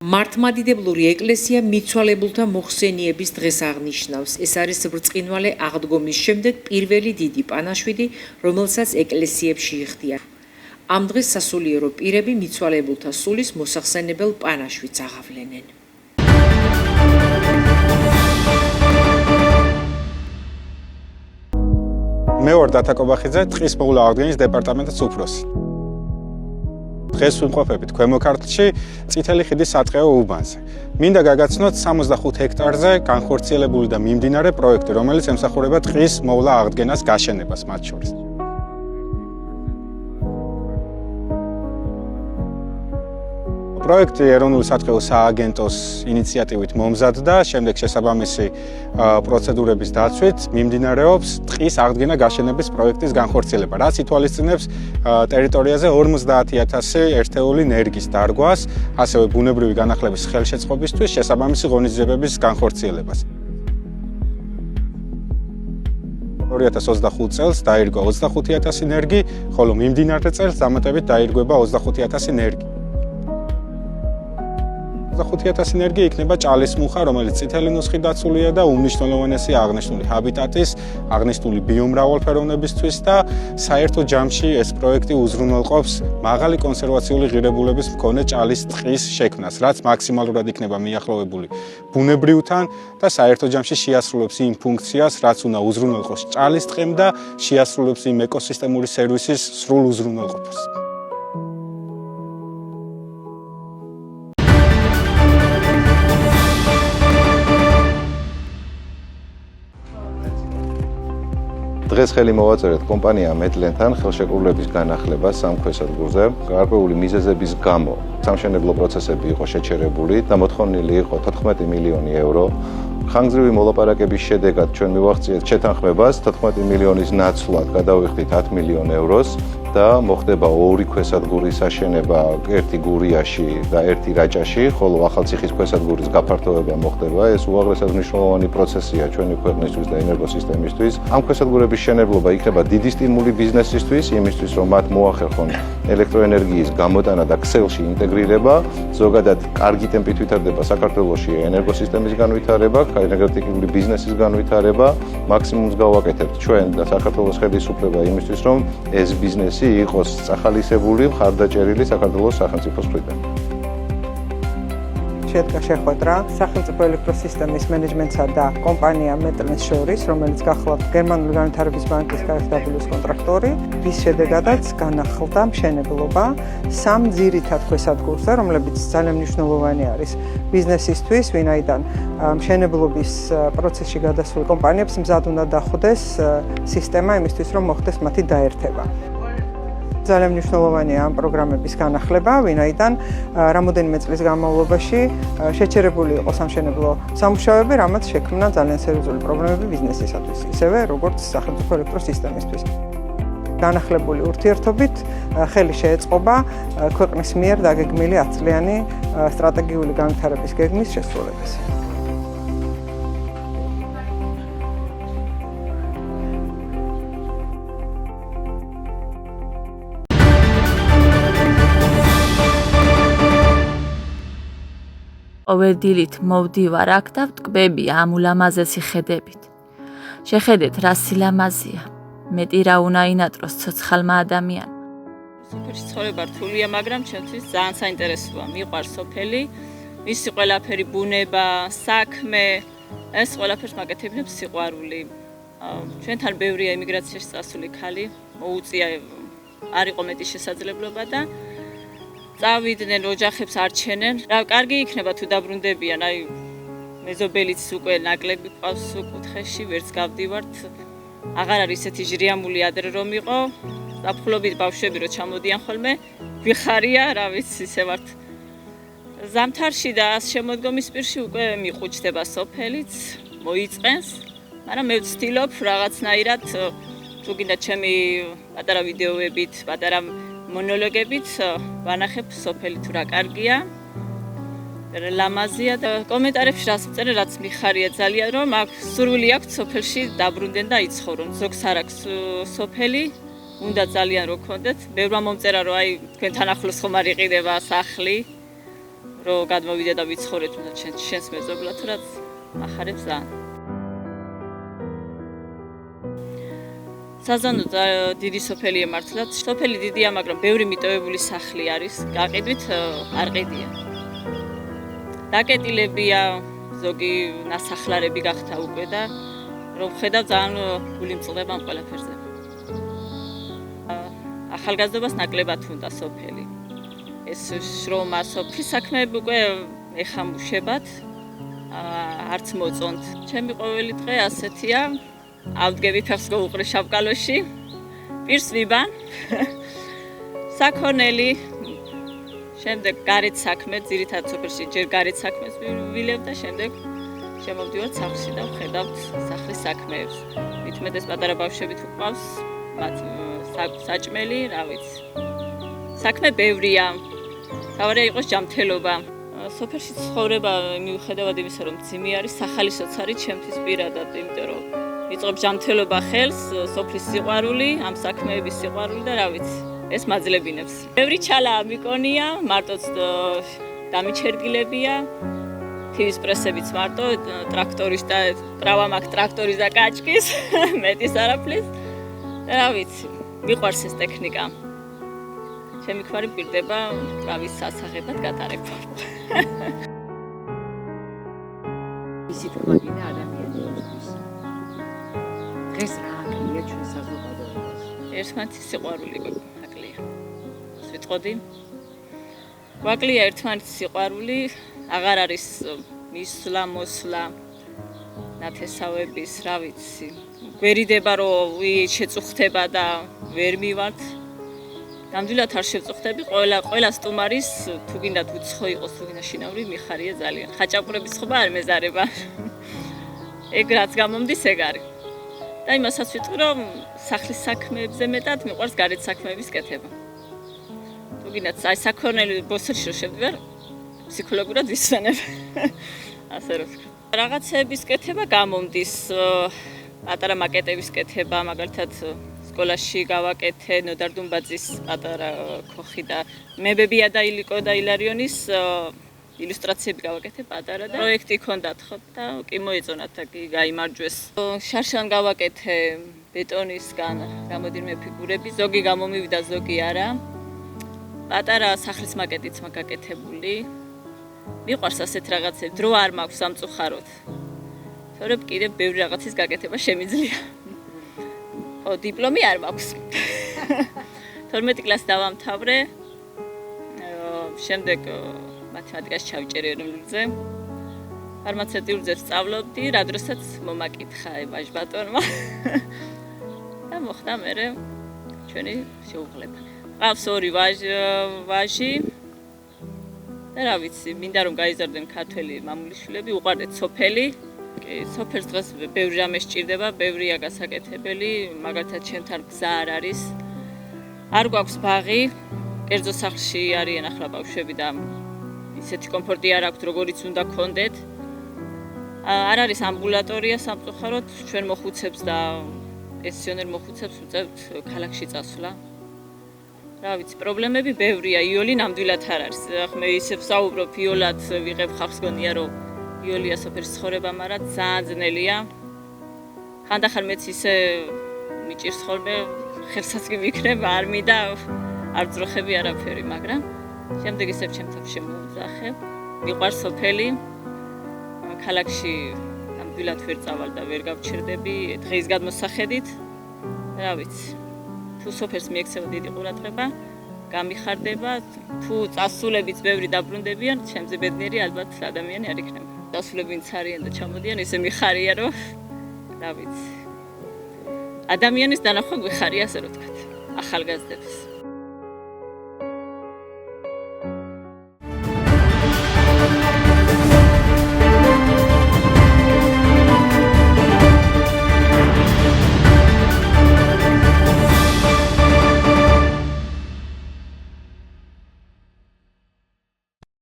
მართლმადიდებლური ეკლესია მიცვალებულთა მოხსენიების დღეს აღნიშნავს. ეს არის ბრწყინვალე აღდგომის შემდეგ პირველი დიდი პანაშვიდი, რომელსაც ეკლესიებში იხდიან. ამ დღეს სასულიერო პირები მიცვალებულთა სულის მოსახსენებელ პანაშვიდს აღავლენენ. მე ვარ დათა კობახიძე, ტყის მოვლა აღდგენის დეპარტამენტის უფროსი. დღეს ვიმყოფებით ქვემო ქართლში, წითელი ხიდის სატყეო უბანზე. მინდა გაგაცნოთ 65 ჰექტარზე განხორციელებული და მიმდინარე პროექტი, რომელიც ემსახურება ტყის მოვლა აღდგენას გაშენებას მათ შორის. პროექტი ეროვნული სატყეო სააგენტოს ინიციატივით მომზადდა, შემდეგ შესაბამისი პროცედურების დაცვით მიმდინარეობს ტყის აღდგენა გაშენების პროექტის განხორციელება, რაც ითვალისწინებს ტერიტორიაზე 50,000 ერთეული ნერგის დარგვას, ასევე ბუნებრივი განახლების ხელშეწყობისთვის შესაბამისი ღონისძიებების განხორციელებას. 2025 წელს დაირგვა 25,000 ნერგი, ხოლო მიმდინარე წელს დამატებით დაირგვება 25,000 ნერგი. 25,000 ნერგი იქნება ჭალის მუხა, რომელიც წითელი ნუსხით დაცულია და უმნიშვნელოვანესი აღნიშნული ჰაბიტატის, აღნიშნული ბიომრავალფეროვნებისთვის და საერთო ჯამში ეს პროექტი უზრუნველყოფს მაღალი კონსერვაციული ღირებულების მქონე ჭალის ტყის შექმნას, რაც მაქსიმალურად იქნება მიახლოვებული ბუნებრივთან და საერთო ჯამში შეასრულებს იმ ფუნქციას, რაც უნდა უზრუნველყოს ჭალის ტყემ და შეასრულებს იმ ეკოსისტემური სერვისის სრულ უზრუნველყოფას. დღეს ხელი მოვაწერეთ კომპანია Medland-თან ხელშეკრულების განახლება სამ ქვესადგურზე. გარკვეული მიზეზების გამო სამშენებლო პროცესები იყო შეჩერებული და მოთხოვნილი იყო 14 მილიონი ევრო. ხანგრძლივი მოლაპარაკების შედეგად ჩვენ მივახციეთ შეთანხმებას 14 მილიონის ნაცვლად გადავიხდით 10 მილიონ ევროს და მოხდება ორი ქვესადგურის აშენება, ერთი გურიაში და ერთი რაჭაში, ხოლო ახალციხის ქვესადგურის გაფართოება მოხდება. ეს უაღრესად მნიშვნელოვანი პროცესია ჩვენი ქვეყნისთვის და ენერგოსისტემისთვის. ამ ქვესადგურების შენებლობა იქნება დიდი სტიმული ბიზნესისთვის, იმისთვის რომ მათ მოახერხონ ელექტროენერგიის გამოტანა და ქსელში ინტეგრირება. ზოგადად კარგი ტემპით ვითარდება საქართველოში ენერგოსისტემის განვითარება, ენერგეტიკული ბიზნესის განვითარება. მაქსიმუმს გავაკეთებთ ჩვენ და საქართველოს ხელისუფლება იმისთვის, რომ ეს ბიზნესი იყოს წახალისებული, მხარდაჭერილი საქართველოს სახელმწიფოს მხრიდან. შედგა შეხვედრა სახელმწიფო ელექტროსისტემის მენეჯმენტსა და კომპანია Medland შორის, რომელიც გახლავთ გერმანული განვითარების ბანკის KfW-ს კონტრაქტორი, რის შედეგადაც განახლდა მშენებლობა სამ ძირითად ქვესადგურზე, რომლებიც ძალიან მნიშვნელოვანი არის ბიზნესისთვის, ვინაიდან მშენებლობის პროცესში გადასულ კომპანიებს მზად უნდა დახვდეს სისტემა იმისთვის, რომ მოხდეს მათი დაერთება. ძალიან მნიშვნელოვანია ამ პროგრამების განახლება, ვინაიდან რამოდენიმე წლის განმავლობაში შეჩერებული იყო სამშენებლო სამუშაოები, რამაც შექმნა ძალიან სერიოზული პრობლემები ბიზნესისათვის, ისევე როგორც სახელმწიფო ელექტროსისტემისთვის. განახლებული ურთიერთობით ხელი შეეწყობა ქვეყნის მიერ დაგეგმილი 10 წლიანი სტრატეგიული განვითარების გეგმის შესრულებას. ყოველდილით მოვდივარ აქ და ვტკბები ამ ულამაზესი ხედებით. შეხედეთ რა სილამაზია. მეტი რა უნდა ინატროს ცოცხალმა ადამიანმა. სოფელში ცხოვრება რთულია, მაგრამ ჩემთვის ძალიან საინტერესოა. მიყვარს სოფელი, მისი ყველაფერი ბუნება, საქმე, ეს ყველაფერს მაკეთებინებს სიყვარული. ჩვენთან ბევრია ემიგრაციაში წასული ქალი, მოუწია არ იყო მეტი შესაძლებლობა და წავიდნენ, ოჯახებს არჩენენ. რა კარგი იქნება თუ დაბრუნდებიან, აი მეზობელიც უკვე ნაკლები ყავს კუთხეში, ვერც გავდივართ. აღარ არის ესეთი ჟრიამული ადრე რომ იყო. ზაფხულობით ბავშვები რო ჩამოდიან ხოლმე, გვიხარია, რა ვიცი, ისე ვართ. ზამთარში და შემოდგომის პირში უკვე მიყუჩდება სოფელიც, მოიწყენს, მაგრამ მე ვცდილობ რაღაცნაირად თუ გინდა ჩემი პატარა ვიდეოებით, პატარა მონოლოგებით ვანახებ სოფელი თუ რა კარგია, ლამაზია და კომენტარებში რაც წერენ, რაც მიხარია ძალიან, რომ აქ სურვილი აქვს სოფელში დაბრუნდნენ და იცხოვრონ. ზოგს არ აქვს სოფელი, უნდა ძალიან რო გქონდეთ. ბევრმა მომწერა რომ აი თქვენთან ახლოს ხომ არ იყიდება სახლი. რომ გადმოვიდე და ვიცხოვრეთ შენს მეზობლად, რაც ახარებს ძალიან. საზანო დიდი სოფელია მართლაც. სოფელი დიდია, მაგრამ ბევრი მიტოვებული სახლი არის. გაყიდვით არ ყიდია. დაკეტილებია, ზოგი ნასახლარები გახდა უკვე და რომ ხედავ ძალიან გული მწყდება ამ ყველაფერზე. ახალგაზრდობას ნაკლებად უნდა სოფელი. ეს შრომა სოფლის საქმეები უკვე ეხამუშებათ, არც მოწონთ. ჩემი ყოველი დღე ასეთია. ავდგები ფეხს გავუყრე შავკალოში, პირს ვიბან, საქონელი, შემდეგ გარეთ საქმე, ძირითადად სოფელში ჯერ გარეთ საქმეს ვილევ და შემდეგ შემოვდივართ სახლში და ვხედავთ სახლის საქმეებს. მitmedes პატარა ბავშვები თუ ყავს, მათ საჭმელი, რა ვიცი. საქმე ბევრია. თავარია იყოს ჯანმრთელობა. სოფელში ცხოვრება მიუხედავად იმისა, რომ ძიმე არის, სახალისოც არის ჩემთვის პირადად, იმიტომ რომ იწყებს ჯანმრთელობა ხელს, სოფლის სიყვარული, ამ საქმეების სიყვარული და რა ვიცი, ეს მაძლებინებს. ბევრი ჩალა მიკონია, მარტოც დამიჩერგილებია, თივის პრესებიც მარტო, ტრაქტორის და პრავა მაქვს ტრაქტორის და კაჭკის, მეტის არაფრის. რა ვიცი, მიყვარს ეს ტექნიკა. ჩემი ქმარი პირდება პრავის სასაღებად გატარება. ისი თქმაგინა ადამიანებისთვის. დღეს რა აკლია ჩვენ საზოგადოებას? ერთმანეთის სიყვარული აკლია. ვიტყოდი. გვაკლია ერთმანეთის სიყვარული, აღარ არის მისვლა, მოსვლა, ნათესავების, რა ვიცი. გვერიდება რომ შეწუხდება და ვერ მივართ. ნამდვილად არ შევწუხდები, ყველა სტუმარის თუ გინდათ უცხო იყოს, თუ გინდა შინაური მიხარია ძალიან. ხაჭაპურების ხობა არ მეზარება. ეგ რაც გამომდის, ეგ არის. და იმასაც ვიტყვი, რომ სახლის საქმეებზე მეტად მიყვარს გარეთ საქმეების კეთება. თუ გინდათ, აი საქონელი ბოსერში რომ შევდივარ, ფსიქოლოგურად ვისვენებ. ასე რომ ვთქვი. რაღაცების კეთება გამომდის, პატარა მაკეტების კეთება, მაგალითად სკოლაში გავაკეთე ნოდარ-დუმბაძის პატარა ქოხი და მებებია და ილიკო და ილარიონის ილუსტრაციები გავაკეთე პატარა და პროექტი ჰქონდათ ხო და კი მოეწონათ და კი გაიმარჯვეს. შარშან გავაკეთე ბეტონისგან გამოდირმე ფიგურები, ზოგი გამომივიდა, ზოგი არა. პატარა სახლის მაკეტიც მაქვს გაკეთებული. მიყვარს ასეთ რაღაცები, დრო არ მაქვს სამწუხაროდ. თორემ კიდევ ბევრი რაღაცის გაკეთება შემიძლია. დიპლომი არ მაქვს. 12 კლასს დავამთავრე. შემდეგ მათემატიკას ჩავიჭერე ეროვნულზე. ფარმაცევტიულზე სწავლობდი, რა დროსაც მომაკითხა ვაჟ ბატონმა. და მოხდა მე ჩვენი შეუღლება. ყავს ორი ვაჟი. და რა ვიცი, მინდა რომ გაიზარდნენ ქართველი მამულიშვილები, უყვარდეთ სოფელი. სოფელს დღეს ბევრი რამე სჭირდება, ბევრია გასაკეთებელი, მაგალითად ჩემთან გზა არ არის. არ გვაქვს ბაღი, კერძო სახლში არიან ახლა ბავშვები და ისეთი კომფორტი არ აქვთ, როგორიც უნდა გქონდეთ. არ არის ამბულატორია სამწუხაროდ, ჩვენ მოხუცებს და პენსიონერ მოხუცებს უწევთ ქალაქში წასვლა. რა ვიცი, პრობლემები ბევრია, იოლი ნამდვილად არ არის. მე ისე ვსაუბრობ, იოლად ვიღებ ხალხს გონია რომ იოლია სოფელში ცხოვრება, მაგრამ ძალიან ძნელია. ხანდახან მეც ისე მიჭირს ხოლმე, ხელსაც კი ვიქნებ, არ მინდა, არ ძროხები არაფერი, მაგრამ შემდეგ ისევ ჩემთან შემოვძახებ. მიყვარს სოფელი. ქალაქში ნამდვილად ვერ წავალ და ვერ გავჩერდები დღის გადმოსახედით. რა ვიცი. თუ სოფელს მიექცევა დიდი ყურადღება, გამიხარდება, თუ წასულებიც ბევრი დაბრუნდებიან, ჩემზე ბედნიერი ალბათ ადამიანი არ იქნება. დასულებინც არიან და ჩამოდიან, ესე მიხარია რომ რა ვიცი. ადამიანის დანახვა გვიხარია, ასე რომ ვთქვათ, ახალგაზრდებს.